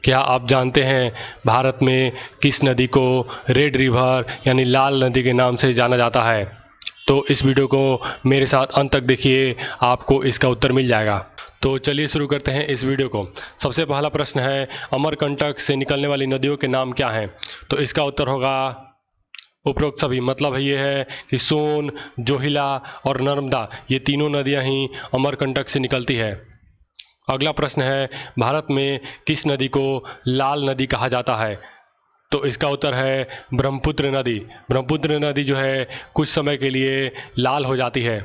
क्या आप जानते हैं भारत में किस नदी को रेड रिवर यानी लाल नदी के नाम से जाना जाता है? तो इस वीडियो को मेरे साथ अंत तक देखिए, आपको इसका उत्तर मिल जाएगा। तो चलिए शुरू करते हैं इस वीडियो को। सबसे पहला प्रश्न है, अमरकंटक से निकलने वाली नदियों के नाम क्या हैं? तो इसका उत्तर होगा उपरोक्त सभी। मतलब ये है कि सोन, जोहिला और नर्मदा, ये तीनों नदियां ही अमरकंटक से निकलती है। अगला प्रश्न है, भारत में किस नदी को लाल नदी कहा जाता है? तो इसका उत्तर है ब्रह्मपुत्र नदी। ब्रह्मपुत्र नदी जो है कुछ समय के लिए लाल हो जाती है।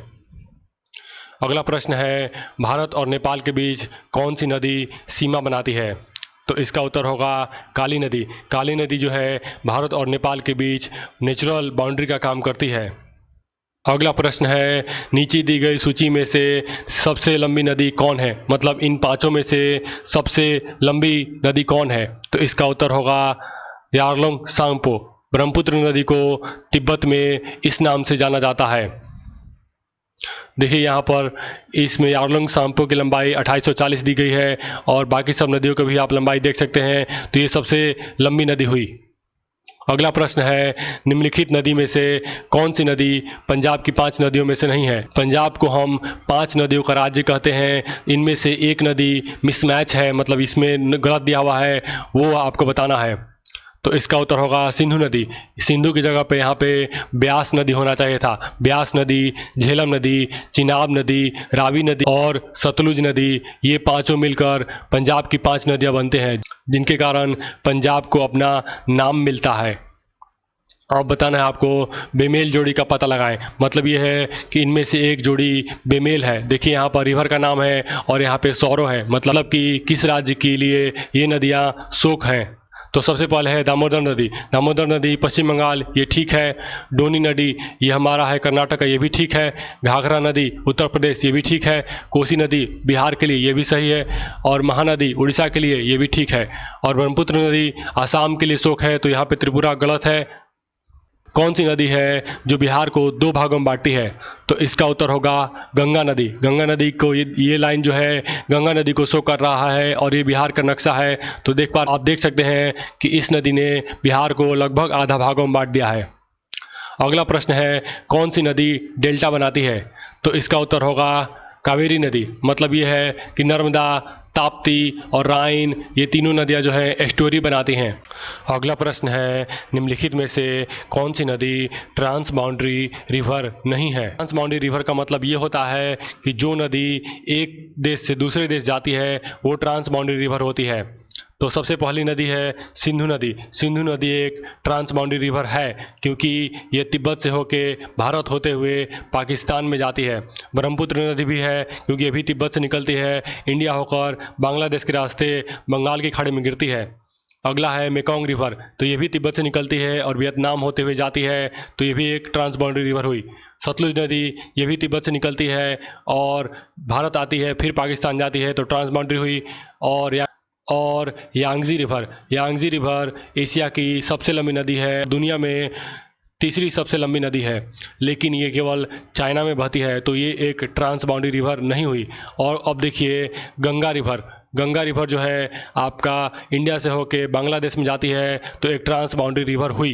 अगला प्रश्न है, भारत और नेपाल के बीच कौन सी नदी सीमा बनाती है? तो इसका उत्तर होगा काली नदी। काली नदी जो है भारत और नेपाल के बीच नेचुरल बाउंड्री का काम करती है। अगला प्रश्न है, नीचे दी गई सूची में से सबसे लंबी नदी कौन है? मतलब इन पांचों में से सबसे लंबी नदी कौन है? तो इसका उत्तर होगा यारलुंग सांगपो। ब्रह्मपुत्र नदी को तिब्बत में इस नाम से जाना जाता है। देखिए यहाँ पर इसमें यारलुंग सांगपो की लंबाई 2840 दी गई है और बाकी सब नदियों की भी आप लंबाई देख सकते हैं। तो ये सबसे लंबी नदी हुई। अगला प्रश्न है, निम्नलिखित नदी में से कौन सी नदी पंजाब की 5 नदियों में से नहीं है? पंजाब को हम 5 नदियों का राज्य कहते हैं। इनमें से एक नदी मिसमैच है, मतलब इसमें गलत दिया हुआ है, वो आपको बताना है। तो इसका उत्तर होगा सिंधु नदी। सिंधु की जगह पे यहाँ पे ब्यास नदी होना चाहिए था। ब्यास नदी, झेलम नदी, चिनाब नदी, रावी नदी और सतलुज नदी, ये पांचों मिलकर पंजाब की 5 नदियाँ बनते हैं, जिनके कारण पंजाब को अपना नाम मिलता है। अब बताना है आपको बेमेल जोड़ी का पता लगाएं। मतलब ये है कि इनमें से एक जोड़ी बेमेल है। देखिए यहाँ पर रिवर का नाम है और यहाँ पे सौरो है, मतलब कि किस राज्य के लिए ये नदियाँ शोक हैं। तो सबसे पहले है दामोदर नदी। दामोदर नदी पश्चिम बंगाल, ये ठीक है। डोनी नदी ये हमारा है कर्नाटक का, ये भी ठीक है। घाघरा नदी उत्तर प्रदेश, ये भी ठीक है। कोसी नदी बिहार के लिए, ये भी सही है। और महानदी उड़ीसा के लिए, ये भी ठीक है। और ब्रह्मपुत्र नदी आसाम के लिए शोक है, तो यहाँ पे त्रिपुरा गलत है। कौन सी नदी है जो बिहार को 2 भागों में बांटती है? तो इसका उत्तर होगा गंगा नदी। गंगा नदी को ये लाइन जो है गंगा नदी को शो कर रहा है और ये बिहार का नक्शा है। तो आप देख सकते हैं कि इस नदी ने बिहार को लगभग आधा भागों में बांट दिया है। अगला प्रश्न है, कौन सी नदी डेल्टा बनाती है? तो इसका उत्तर होगा कावेरी नदी। मतलब ये है कि नर्मदा, ताप्ती और राइन, ये तीनों नदियां जो है एस्टुअरी बनाती हैं। अगला प्रश्न है, निम्नलिखित में से कौन सी नदी ट्रांस बाउंड्री रिवर नहीं है? ट्रांस बाउंड्री रिवर का मतलब ये होता है कि जो नदी एक देश से दूसरे देश जाती है वो ट्रांस बाउंड्री रिवर होती है। तो सबसे पहली नदी है सिंधु नदी। सिंधु नदी एक ट्रांस बाउंड्री रिवर है क्योंकि ये तिब्बत से होके भारत होते हुए पाकिस्तान में जाती है। ब्रह्मपुत्र नदी भी है क्योंकि ये भी तिब्बत से निकलती है, इंडिया होकर बांग्लादेश के रास्ते बंगाल की खाड़ी में गिरती है। अगला है मेकोंग रिवर, तो ये भी तिब्बत से निकलती है और वियतनाम होते हुए जाती है, तो ये भी एक ट्रांस बाउंड्री रिवर हुई। सतलुज नदी ये भी तिब्बत से निकलती है और भारत आती है, फिर पाकिस्तान जाती है, तो ट्रांस बाउंड्री हुई। और यांगजी रिवर एशिया की सबसे लंबी नदी है, दुनिया में तीसरी सबसे लंबी नदी है, लेकिन ये केवल चाइना में बहती है, तो ये एक ट्रांस बाउंड्री रिवर नहीं हुई। और अब देखिए गंगा रिवर जो है आपका इंडिया से होके बांग्लादेश में जाती है, तो एक ट्रांस बाउंड्री रिवर हुई।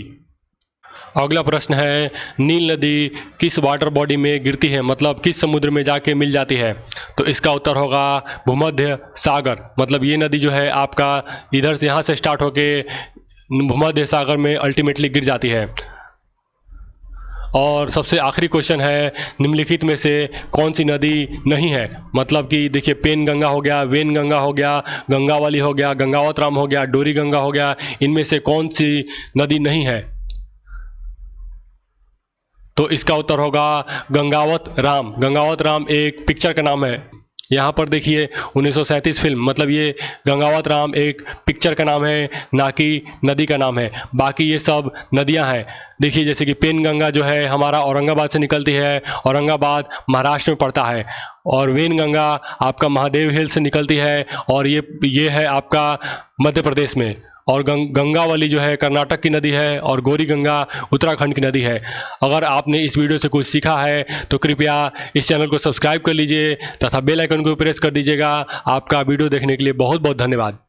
अगला प्रश्न है, नील नदी किस वाटर बॉडी में गिरती है? मतलब किस समुद्र में जाके मिल जाती है? तो इसका उत्तर होगा भूमध्य सागर। मतलब ये नदी जो है आपका इधर से यहाँ से स्टार्ट होके भूमध्य सागर में अल्टीमेटली गिर जाती है। और सबसे आखिरी क्वेश्चन है, निम्नलिखित में से कौन सी नदी नहीं है? मतलब कि देखिए पेन गंगा हो गया, वेन गंगा हो गया, गंगावली हो गया, गंगावत राम हो गया, डोरी गंगा हो गया, इनमें से कौन सी नदी नहीं है? तो इसका उत्तर होगा गंगावत राम। गंगावत राम एक पिक्चर का नाम है। यहाँ पर देखिए 1937 फिल्म, मतलब ये गंगावत राम एक पिक्चर का नाम है, ना कि नदी का नाम है। बाकी ये सब नदियाँ हैं। देखिए जैसे कि पेन गंगा जो है हमारा औरंगाबाद से निकलती है, औरंगाबाद महाराष्ट्र में पड़ता है। और वेन गंगा आपका महादेव हिल से निकलती है और ये है आपका मध्य प्रदेश में। और गंगावली जो है कर्नाटक की नदी है और गौरी गंगा उत्तराखंड की नदी है। अगर आपने इस वीडियो से कुछ सीखा है तो कृपया इस चैनल को सब्सक्राइब कर लीजिए तथा बेल आइकन को प्रेस कर दीजिएगा। आपका वीडियो देखने के लिए बहुत बहुत धन्यवाद।